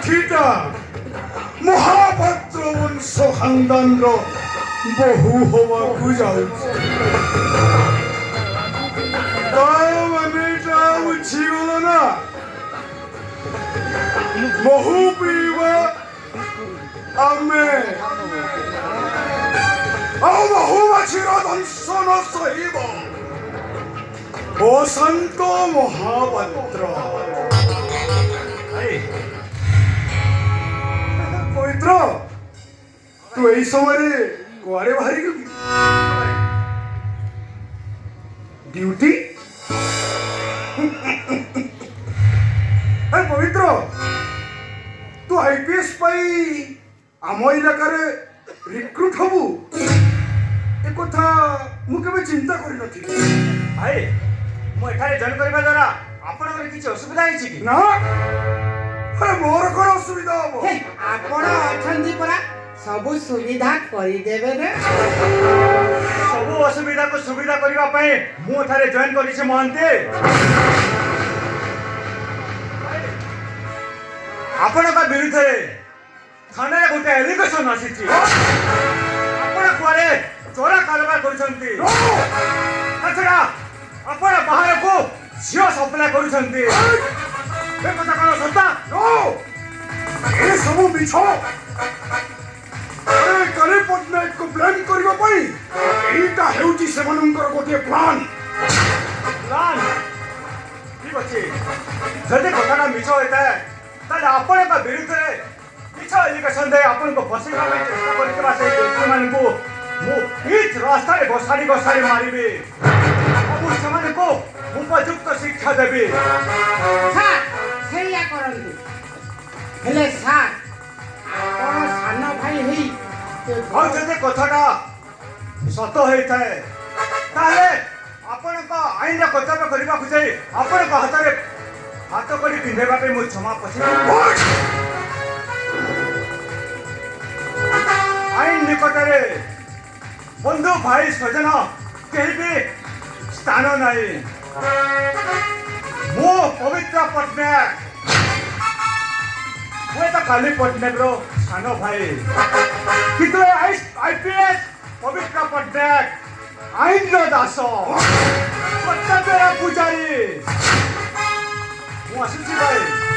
ଲାଠିଟା ମହାପାତ୍ର ବଂଶ ଖାନଦାନର ବୋହୂ ହବାକୁ ଯାଉଛି। ମାନେ ବୁଝିଗଲ ନା? ମହୁ ପିଇବା ଆମେ ଆଉ ମହୁମାଛିର ଦଂଶନ ସହିବ ବସନ୍ତ ମହାପାତ୍ର। ପବିତ୍ର, ତୁ ଏଇ ସମୟରେ କୁଆଡ଼େ ବାହାରିଲୁ? ଡ୍ୟୁଟି? ପବିତ୍ର, ତୁ IPS ପାଇଁ ଆମ ଇଲାକାରେ ରିକ୍ରୁଟ୍ ହବୁ ଏ କଥା ମୁଁ କେବେ ଚିନ୍ତା କରିନଥିଲି। ଭାଇ, ମୁଁ ଏଠାରେ ଜଏନ୍ କରିବା ଦ୍ୱାରା ଆପଣଙ୍କର କିଛି ଅସୁବିଧା ହେଇଛି କି? ନା, ମୋର କ'ଣ ଅସୁବିଧା ହବ? ଆପଣ ଅଛନ୍ତି ପରା, ସବୁ ସୁବିଧା କରିଦେବେ ନା। ସବୁ ଅସୁବିଧାକୁ ସୁବିଧା କରିବା ପାଇଁ ମୁଁ ଏଠାରେ ଜଏନ୍ କରିଛି ମହାନ୍ତି। ଆପଣଙ୍କ ବିରୁଦ୍ଧରେ ଥାନାରେ ଗୋଟେ ଏଲିଗେସନ୍ ଆସିଛି। ଆପଣ କୁଆଡ଼େ ଚୋରା କାରବାର କରୁଛନ୍ତି। ତାଛଡ଼ା ଆପଣ ବାହାରକୁ ଝିଅ ସପ୍ଲାଏ କରୁଛନ୍ତି। ଏ କଥା କ'ଣ ସତ୍ୟ? ଏସବୁ ମିଛ। କାଲି ପଟ୍ଟନାୟକକୁ ବ୍ଲେମ୍ କରିବା ପାଇଁ ଏଇଟା ହେଉଛି ସେମାନଙ୍କର ଗୋଟିଏ ପ୍ଲାନ୍। ଠିକ୍ ଅଛି, ଯଦି କଥାଟା ମିଛ ହୋଇଥାଏ ତାହେଲେ ଆପଣଙ୍କ ବିରୁଦ୍ଧରେ ମିଛ ଏଲିଗେସନ୍ ଦେଇ ଆପଣଙ୍କୁ ବସେଇବା ପାଇଁ ଚେଷ୍ଟା କରିଥିବା ସେଇ ବ୍ୟକ୍ତିମାନଙ୍କୁ ମୁଁ ଠିକ୍ ରାସ୍ତାରେ ଘୋଷାଡ଼ି ମାରିବି ଏବଂ ସେମାନଙ୍କୁ ଉପଯୁକ୍ତ ଶିକ୍ଷା ଦେବି। ସାର୍, ସେଇଆ କରନ୍ତୁ। ହେଲେ ସାର୍, ଆପଣ ସାନ ଭାଇ ହେଇ ଆଉ ଯଦି କଥାଟା ସତ ହୋଇଥାଏ ତାହେଲେ ଆପଣଙ୍କ ଆଇନର କର୍ତ୍ତବ୍ୟ କରିବାକୁ ଯାଇ ଆପଣଙ୍କ ହାତରେ ହାତ କରି ପିନ୍ଧେଇବା ପାଇଁ ମୁଁ କ୍ଷମା ପଚାରିବି। ଆଇନ ନିକଟରେ ବନ୍ଧୁ ଭାଇ ସ୍ୱଜନ କେହି ବି ସ୍ଥାନ ନାହିଁ। ମୁଁ ପବିତ୍ର ପଟ୍ଟନାୟକ, ହୁଏତ କାଲି ପଟ୍ଟନାୟକର ସାନ ଭାଇ, କିନ୍ତୁ IPS ପବିତ୍ର ପଟ୍ଟନାୟକ ଆଇନର ଦାସ, କର୍ତ୍ତବ୍ୟର ପୂଜାରୀ। ମୁଁ ଆସୁଛି ଭାଇ।